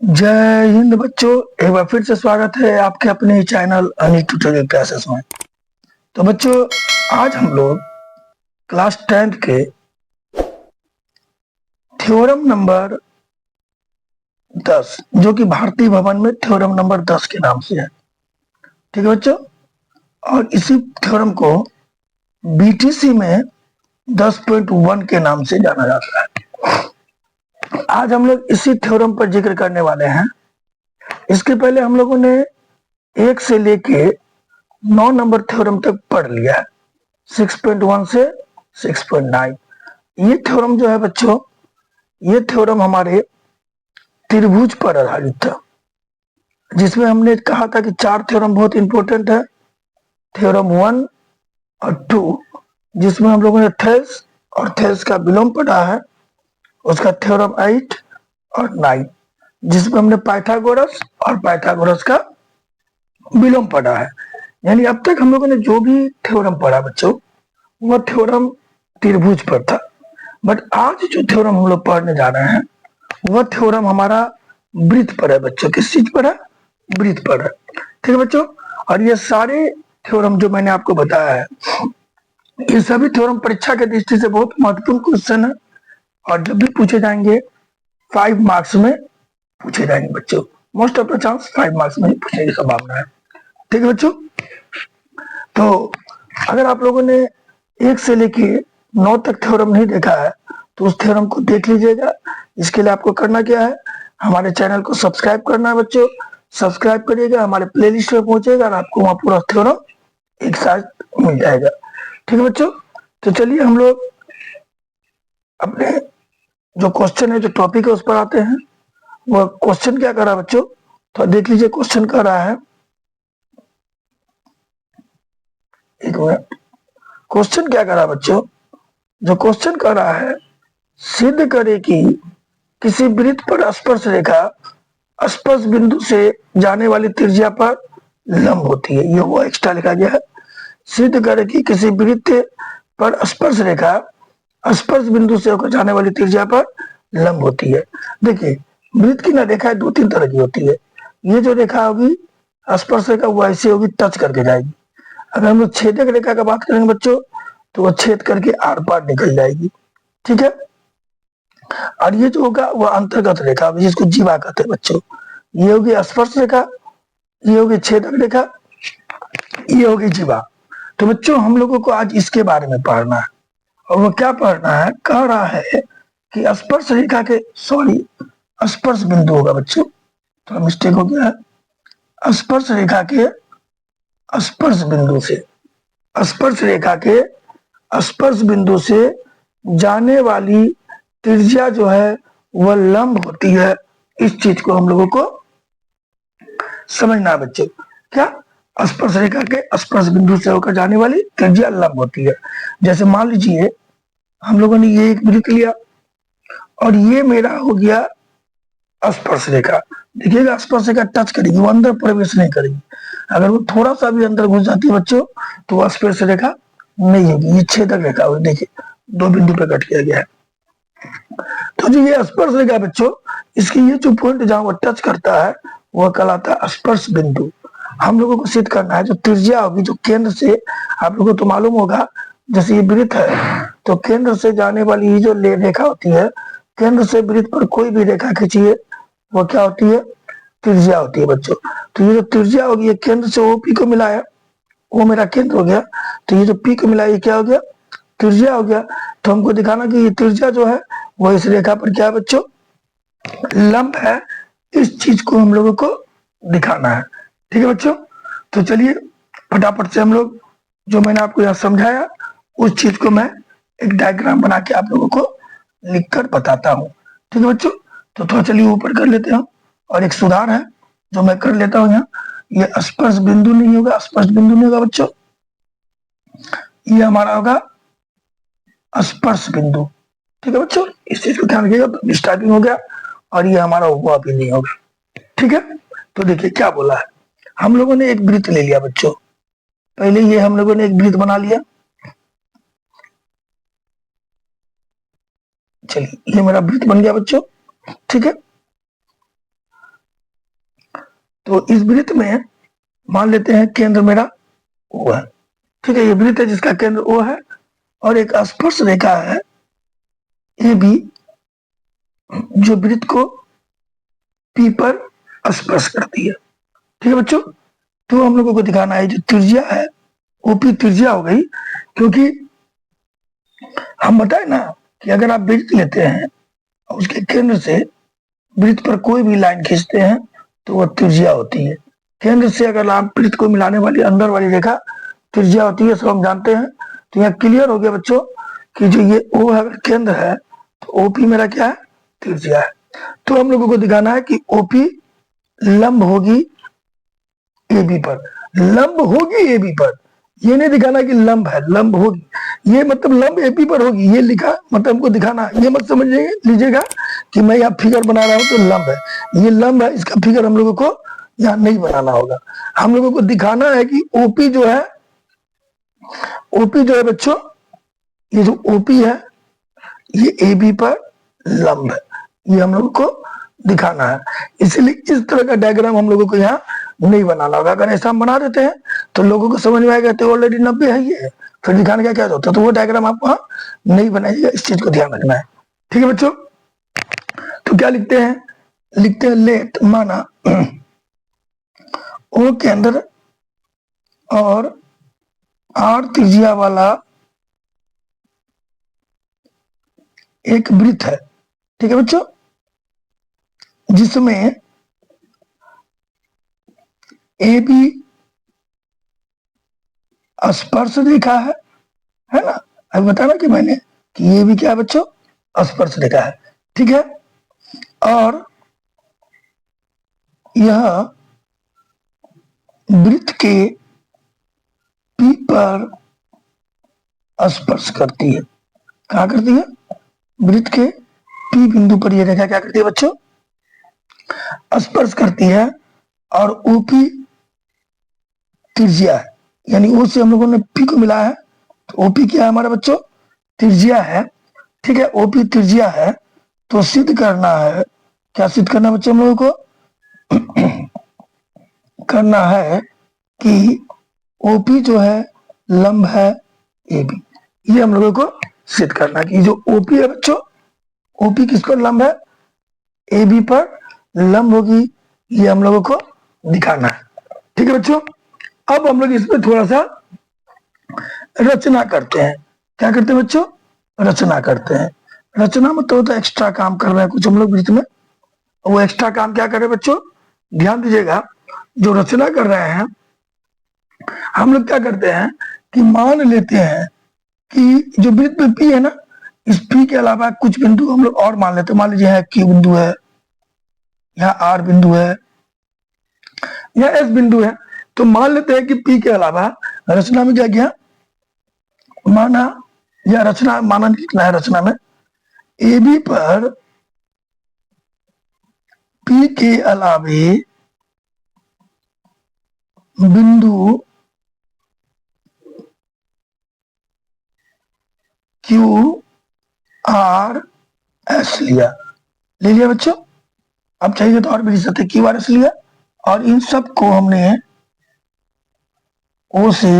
जय हिंद बच्चों। एक बार फिर से स्वागत है आपके अपने चैनल अनिल ट्यूटोरियल क्लासेस में। तो बच्चों, आज हम लोग क्लास 10th के थ्योरम नंबर 10, जो कि भारतीय भवन में थ्योरम नंबर 10 के नाम से है, ठीक है बच्चों। और इसी थ्योरम को बीटीसी में 10.1 के नाम से जाना जाता है। आज हम लोग इसी थ्योरम पर जिक्र करने वाले हैं। इसके पहले हम लोगों ने 1 से लेके 9 नंबर थ्योरम तक पढ़ लिया है, 6.1 से 6.9। ये थ्योरम जो है बच्चों, ये थ्योरम हमारे त्रिभुज पर आधारित था, जिसमें हमने कहा था कि 4 थ्योरम बहुत इंपॉर्टेंट है। थ्योरम 1 और 2, जिसमें हम लोगों ने थेल्स और थेल्स का विलोम पढ़ा है। उसका थ्योरम 8 और 9, जिसमें हमने पाइथागोरस और पाइथागोरस का विलोम पढ़ा है। यानी अब तक हम लोगों ने जो भी थ्योरम पढ़ा बच्चों, वह थ्योरम त्रिभुज पर था। बट आज जो थ्योरम हम लोग पढ़ने जा रहे हैं, वह थ्योरम हमारा वृत्त पर है बच्चों। किस चीज पर है? वृत्त पर है, ठीक है बच्चों। और ये सारे थ्योरम जो मैंने आपको बताया है, ये सभी थ्योरम परीक्षा के दृष्टि से बहुत महत्वपूर्ण क्वेश्चन है, और जब भी पूछे जाएंगे 5 मार्क्स में पूछे जाएंगे बच्चों। Most of the chance 5 marks में ही पूछने की संभावना है, ठीक है बच्चों। तो अगर आप लोगों ने 1 से लेके 9 तक थ्योरम नहीं देखा है, तो उस थ्योरम को देख लीजिएगा। इसके लिए आपको करना क्या है, हमारे चैनल को सब्सक्राइब करना है बच्चों। सब्सक्राइब करिएगा, हमारे प्लेलिस्ट में पहुंचेगा और आपको वहां पूरा थ्योरम एक साथ मिल जाएगा, ठीक है बच्चों। तो चलिए हम लोग अपने जो क्वेश्चन है, जो टॉपिक है, उस पर आते हैं। वह क्वेश्चन क्या कर रहा है बच्चों, तो देख लीजिए। क्वेश्चन कर रहा है, एक मिनट। क्वेश्चन क्या कर रहा है बच्चों? जो क्वेश्चन कर रहा है, सिद्ध करे कि किसी वृत्त पर स्पर्श रेखा स्पर्श बिंदु से जाने वाली त्रिज्या पर लंब होती है। ये हुआ एक्स्ट्रा लिखा गया है। सिद्ध करे कि किसी वृत्त पर स्पर्श रेखा स्पर्श बिंदु से होकर जाने वाली त्रिज्या पर लंब होती है। देखिए, वृत्त की ना रेखा 2-3 तरह की होती है। ये जो रेखा होगी स्पर्श रेखा, वो ऐसे होगी, टच करके जाएगी। अगर हम लोग छेदक रेखा का बात करेंगे बच्चों, तो वह छेद करके आर पार निकल जाएगी, ठीक है। और ये जो होगा वह अंतर्गत रेखा, जिसको जीवा कहते हैं बच्चों। ये होगी स्पर्श रेखा, ये होगी छेदक रेखा, ये होगी जीवा। तो बच्चों, हम लोगों को आज इसके बारे में पढ़ना है। और वो क्या पढ़ना है, कह रहा है कि स्पर्श रेखा के, सॉरी, स्पर्श बिंदु होगा बच्चों, थोड़ा मिस्टेक हो गया है। स्पर्श रेखा के स्पर्श बिंदु से, स्पर्श रेखा के स्पर्श बिंदु से जाने वाली त्रिज्या जो है वह लंब होती है। इस चीज को हम लोगों को समझना है बच्चों। क्या? स्पर्श रेखा के स्पर्श बिंदु से होकर जाने वाली त्रिज्या लंब होती है। जैसे मान लीजिए हम लोगों ने ये एक वृत्त लिया, और ये मेरा हो गया स्पर्श रेखा। देखिएगा, स्पर्श रेखा टच करेगी, वो अंदर प्रवेश नहीं करेगी। अगर वो थोड़ा सा भी अंदर घुस जाती है बच्चों, तो वो स्पर्श रेखा नहीं होगी, ये छेदक रेखा होगी। देखिए, 2 बिंदु पे कट किया गया है। तो जो ये स्पर्श रेखा बच्चों, इसकी ये जो पॉइंट जहां वो टच करता है, वह कहलाता है स्पर्श बिंदु। हम लोगों को सिद्ध करना है जो त्रिज्या होगी, जो केंद्र से, आप लोगों को तो मालूम होगा, जैसे ये वृत्त है, तो केंद्र से जाने वाली ये जो रेखा होती है, केंद्र से वृत्त पर कोई भी रेखा खींचिए, वो क्या होती है? त्रिज्या होती है बच्चों। तो ये जो त्रिज्या होगी, ये केंद्र से ओपी को मिला है, वो मेरा केंद्र हो गया। तो ये जो पी को मिला, ये क्या हो गया? त्रिज्या हो गया। तो हमको दिखाना कि ये त्रिज्या जो है वो इस रेखा पर क्या है बच्चों? लंब है। इस चीज को हम लोगों को दिखाना है, ठीक है बच्चों। तो चलिए फटाफट से हम लोग, जो मैंने आपको यहाँ समझाया, उस चीज को मैं एक डायग्राम बना के आप लोगों को लिखकर बताता हूँ, ठीक है बच्चों। तो थोड़ा चलिए ऊपर कर लेते हैं। और एक सुधार है जो मैं कर लेता हूँ यहाँ, ये स्पर्श बिंदु नहीं होगा, स्पर्श बिंदु नहीं होगा बच्चों, ये हमारा होगा स्पर्श बिंदु, ठीक है बच्चों। इस चीज को ध्यान रखिएगा। स्टार्टिंग हो गया, और ये हमारा हुआ भी नहीं होगा, ठीक है। तो देखिए क्या बोला है, हम लोगों ने एक वृत्त ले लिया बच्चों। पहले ये हम लोगों ने एक वृत्त बना लिया। चलिए, ये मेरा वृत्त बन गया बच्चों, ठीक है। तो इस वृत्त में मान लेते हैं केंद्र मेरा ओ है, ठीक है, ये वृत्त है जिसका केंद्र ओ है, और एक स्पर्श रेखा है ए बी जो वृत्त को पी पर स्पर्श करती है। ठीक है बच्चों, तो हम लोगों को दिखाना है जो त्रिज्या है ओपी त्रिज्या हो गई, क्योंकि हम बताए ना कि अगर आप वृत्त लेते हैं और उसके केंद्र से वृत्त पर कोई भी लाइन खींचते हैं तो वह त्रिज्या होती है। केंद्र से अगर आप वृत्त को मिलाने वाली अंदर वाली रेखा त्रिज्या होती है, सब हम जानते हैं। तो यहाँ क्लियर हो गया बच्चों कि जो ये ओ है केंद्र है तो ओपी मेरा क्या है, त्रिज्या है। तो हम लोगों को दिखाना है कि ओपी लंब होगी ए बी पर, लंब होगी ए बी पर, ये नहीं दिखाना कि लंब है, लंब होगी, ये मतलब लंब एपी पर होगी, ये लिखा मतलब हमको दिखाना, ये मत समझ लीजिएगा कि मैं यहाँ फिगर बना रहा हूँ तो लंब है, ये लंब है, इसका फिगर हम लोगों को यहाँ नहीं बनाना होगा। हम लोगों को दिखाना है कि ओपी जो है, ओपी जो है बच्चों, ये जो ओपी है ये ए बी पर लंब है, ये हम लोगों को दिखाना है। इसलिए इस तरह का डायग्राम हम लोगों को यहाँ नहीं बनाना होगा। अगर ऐसा हम बना देते हैं तो लोगों को समझ में आएगा तो ऑलरेडी 90 है ये, फिर दिखाने का क्या होता है, तो वो डायग्राम आप वहाँ नहीं बनाइएगा, इस चीज को ध्यान रखना है। ठीक है बच्चों, तो क्या लिखते हैं, लिखते हैं लेट माना ओ के अंदर और आर त्रिज्या वाला एक वृत्त है। ठीक है बच्चों, जिसमें ए बी स्पर्श रेखा है ना, अभी बताना कि मैंने कि ये भी क्या है बच्चों, स्पर्श रेखा है। ठीक है, और यह वृत्त के पी पर स्पर्श करती है। कहा करती है, वृत्त के पी बिंदु पर यह रेखा क्या करती है बच्चों, स्पर्श करती है, और ओपी त्रिज्या है, यानी ओ से हम लोगों ने पी को मिला है, तो ओपी क्या है हमारा बच्चों, त्रिज्या है। ठीक है, ओपी त्रिज्या है, तो सिद्ध करना है, क्या सिद्ध करना है बच्चों हम लोगों को, करना है कि ओपी जो है लंब है ए बी, ये हम लोगों को सिद्ध करना है कि जो ओपी है बच्चों, ओपी किस पर लंब है, ए बी पर लंब होगी, ये हम लोगों को दिखाना है। ठीक है बच्चों, अब हम लोग इसमें थोड़ा सा रचना करते हैं। क्या करते हैं बच्चों, रचना करते हैं। रचना मतलब होता है एक्स्ट्रा काम कर रहे हैं कुछ हम लोग बीच में, वो एक्स्ट्रा काम क्या कर रहे हैं बच्चों, ध्यान दीजिएगा, जो रचना कर रहे हैं हम लोग क्या करते हैं कि मान लेते हैं कि जो वृत्त में पी है ना, इस पी के अलावा कुछ बिंदु हम लोग और मान लेते हैं, मान लीजिए यहाँ क्यू बिंदु है, यहाँ आर बिंदु है, यहाँ एस बिंदु है। तो मान लेते हैं कि पी के अलावा रचना में क्या किया, माना, या रचना माना लिखना है, रचना में ए बी पर पी के अलावे बिंदु क्यू आर एस लिया, ले लिया बच्चों। अब चाहिए तो और भी लिख सकते, क्यू आर एस लिया, और इन सब को हमने ओ से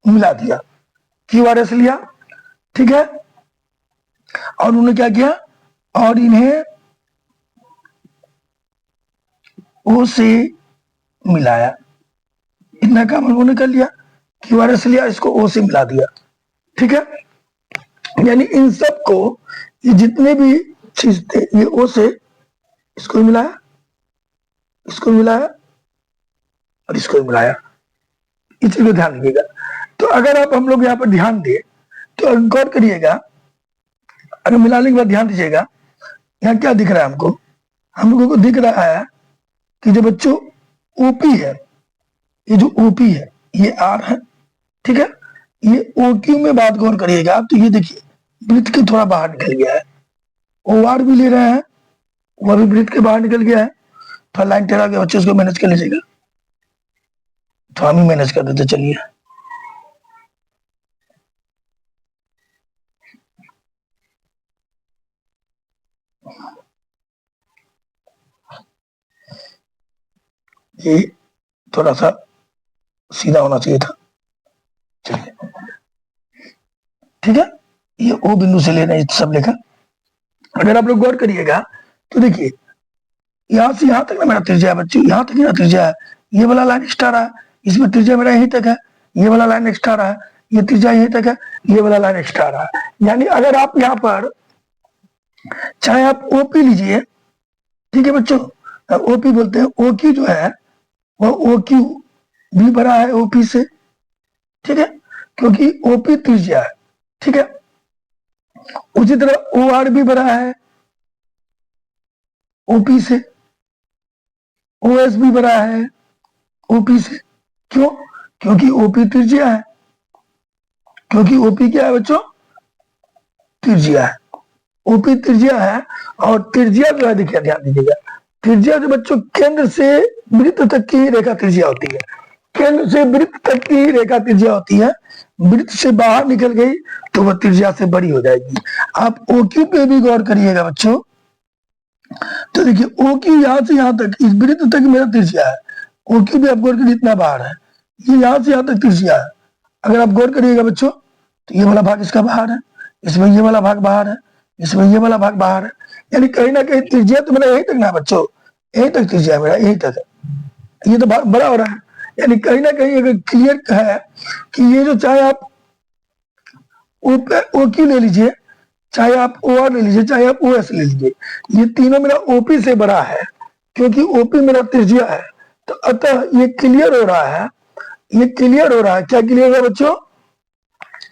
मिला दिया, क्यू आर एस लिया। ठीक है, और उन्होंने क्या किया, और इन्हें ओ से मिलाया, इतना काम उन्होंने कर लिया, क्यू आर एस लिया, इसको ओ से मिला दिया। ठीक है, यानी इन सब को, ये जितने भी चीज थे ये ओ से, इसको मिलाया, इसको मिलाया, और इसको मिलाया, इस चीज को ध्यान रखिएगा। तो अगर आप हम लोग यहाँ पर ध्यान दें तो गौर करिएगा, अगर मिलाने के बाद ध्यान दीजिएगा, यहाँ क्या दिख रहा है हमको, हम लोगों को दिख रहा है कि जो बच्चों ओपी है, ये जो ओपी है ये आर है। ठीक है, ये ओ क्यू में बात गौर करिएगा आप, तो ये देखिए वृत्त के थोड़ा बाहर निकल गया है, ओ आर भी ले रहे हैं, वह भी वृत्त के बाहर निकल गया है, थोड़ा लाइन टेढ़ा के बच्चे उसको मैनेज कर लीजिएगा, तो हम ही मैनेज कर देते चलिए। ये थोड़ा सा सीधा होना चाहिए था। चलिए ठीक है, ये ओ बिंदु से लेना है सब लेखा। अगर आप लोग गौर करिएगा तो देखिए यहां से यहां तक ना मेरा त्रिज्या है बच्चों, यहां तक मेरा त्रिज्या है, ये वाला लाइन एक्स्ट्रा रहा है, इसमें त्रिज्या मेरा यहीं तक है, ये वाला लाइन एक्स्ट्रा रहा है, ये त्रिज्या यहीं तक है, ये वाला लाइन एक्स्ट्रा रहा है। यानी अगर आप यहाँ पर चाहे आप ओपी लीजिए, ठीक है बच्चों, ओपी बोलते हैं, ओ क्यू जो है वह ओ क्यू भी बड़ा है ओपी से, ठीक है, क्योंकि ओपी त्रिज्या है, ठीक है। उसी तरह ओ आर भी बड़ा है ओपी से, ओएस भी बड़ा है ओपी से। क्यों? क्योंकि ओपी त्रिज्या है, क्योंकि ओपी क्या है बच्चों? त्रिज्या है, ओपी त्रिज्या है। और त्रिज्या जो है देखिए, ध्यान दीजिएगा, त्रिज्या जो बच्चों केंद्र से वृत्त तक की रेखा त्रिज्या होती है, केंद्र से वृत्त तक की रेखा त्रिज्या होती है। वृत्त से बाहर निकल गई तो वह त्रिज्या से बड़ी हो जाएगी। आप ओक्यू पे भी गौर करिएगा बच्चों, तो देखिए ओक्यू यहां से यहां तक, इस वृत्त तक मेरा त्रिज्या है, ओक्यू भी आप गौर करिए इतना बाहर है, ये यहां से यहां तक त्रिज्या है। अगर आप गौर करिएगा बच्चों तो ये वाला भाग इसका बाहर है, इसमें ये वाला भाग बाहर है, इसमें ये वाला भाग बाहर है। यानी कहीं ना कहीं त्रिज्या तो मेरा यहीं तक ना बच्चों, यहीं तक त्रिज्या है मेरा, यहीं तक है, ये तो भाग बड़ा हो रहा है। यानी कहीं ना कहीं अगर क्लियर है कि ये जो, चाहे आप ओ क्यू ले लीजिए, चाहे आप ओ आर ले लीजिए, चाहे आप ओ एस ले लीजिए, ये तीनों मेरा ओपी से बड़ा है, क्योंकि ओपी मेरा त्रिज्या है। तो अतः ये क्लियर हो रहा है, ये क्लियर हो रहा है, क्या क्लियर है बच्चों?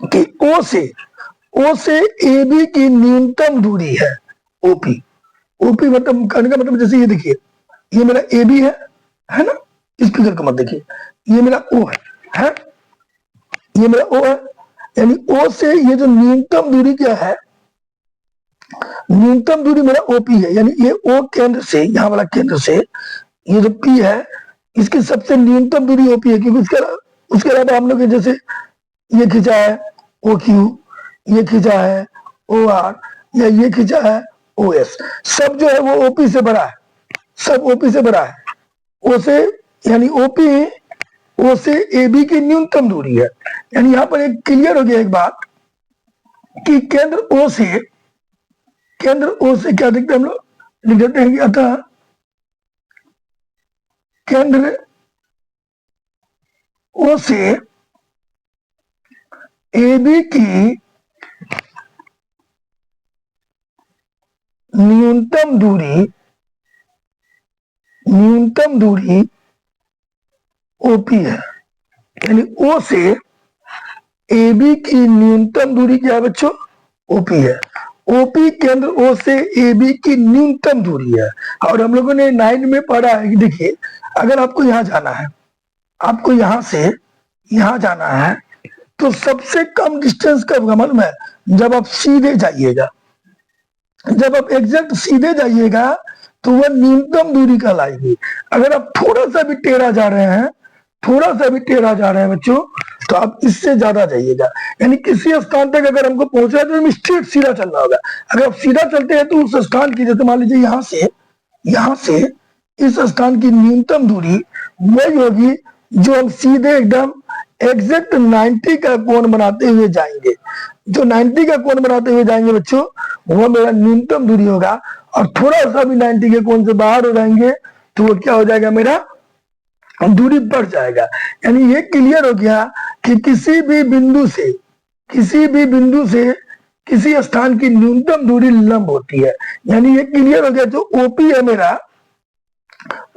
कि ओ से ए बी की न्यूनतम दूरी है ओपी। ओपी मतलब कहने का मतलब जैसे ये देखिए, ये मेरा ए बी है ना, इस फिगर को मत देखिए, ये मेरा ओ है, ये मेरा ओ है। यानी ओ से ये जो न्यूनतम दूरी क्या है, न्यूनतम दूरी मेरा ओपी है। यानी ये ओ केंद्र से, यहाँ वाला केंद्र से ये जो पी है, इसकी सबसे न्यूनतम दूरी ओपी है, क्योंकि उसके अलावा हम लोग जैसे ये खींचा है ओ क्यू, ये खींचा है ओ आर, या ये खींचा है ओ एस, सब जो है वो ओपी से बड़ा है, सब ओपी से बड़ा है। ओ से यानी ओपी ओ से ए बी की न्यूनतम दूरी है। यानी यहां पर एक क्लियर हो गया एक बात कि केंद्र ओ से क्या देखते हैं हम लोग, लिख देते हैं कि अतः केंद्र ओ से ए बी की न्यूनतम दूरी ओपी है। यानी ओ से ए बी की न्यूनतम दूरी क्या है बच्चों? ओपी है। ओपी केंद्र ओ से ए बी की न्यूनतम दूरी है। और हम लोगों ने 9 में पढ़ा है कि देखिए, अगर आपको यहां जाना है, आपको यहां से यहां जाना है, तो सबसे कम डिस्टेंस कब मालूम है? जब आप सीधे जाइएगा, जब आप एग्जैक्ट सीधे जाइएगा तो वह न्यूनतम दूरी कहलाएगी। अगर आप थोड़ा सा भी टेढ़ा जा रहे हैं, थोड़ा सा भी टेढ़ा जा रहे हैं बच्चों, तो आप इससे ज्यादा जाइएगा। यानी किसी स्थान तक अगर हमको पहुंचना है तो हमें स्ट्रेट सीधा चलना होगा। अगर आप सीधा चलते हैं तो उस स्थान की, जैसे मान लीजिए यहां से इस स्थान की न्यूनतम दूरी वही होगी जो हम सीधे एकदम एग्जैक्ट 90 का कोण बनाते हुए जाएंगे। जो 90 का कोण बनाते हुए जाएंगे बच्चों, वो मेरा न्यूनतम दूरी होगा। और थोड़ा सा भी 90 के कोण से बाहर हो जाएंगे तो वो क्या हो जाएगा? मेरा दूरी बढ़ जाएगा। यानी ये क्लियर हो गया कि किसी भी बिंदु से किसी स्थान की न्यूनतम दूरी लंब होती है। यानी ये क्लियर हो गया, जो ओपी है मेरा,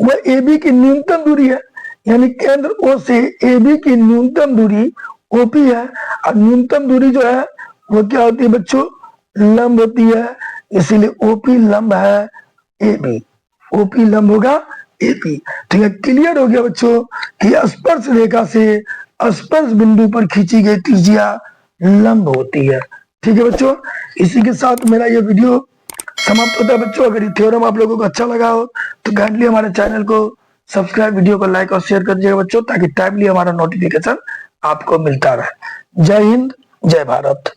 वह ए बी की न्यूनतम दूरी है। यानी केंद्र ओ से ए बी की न्यूनतम दूरी ओपी है। और न्यूनतम दूरी जो है वो क्या होती है बच्चों? लंब होती है। इसीलिए ओपी लंब है ए बी, ओपी लंब होगा ए पी। ठीक है, क्लियर हो गया बच्चों कि स्पर्श रेखा से स्पर्श बिंदु पर खींची गई त्रिज्या लंब होती है। ठीक है बच्चों, इसी के साथ मेरा ये वीडियो समाप्त होता है बच्चों। अगर ये थ्योरम आप लोगों को अच्छा लगा हो तो काइंडली हमारे चैनल को सब्सक्राइब, वीडियो को लाइक और शेयर कर दीजिएगा बच्चों, ताकि टाइमली हमारा नोटिफिकेशन आपको मिलता रहे। जय हिंद, जय भारत।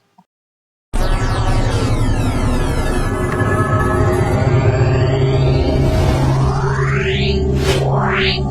Right.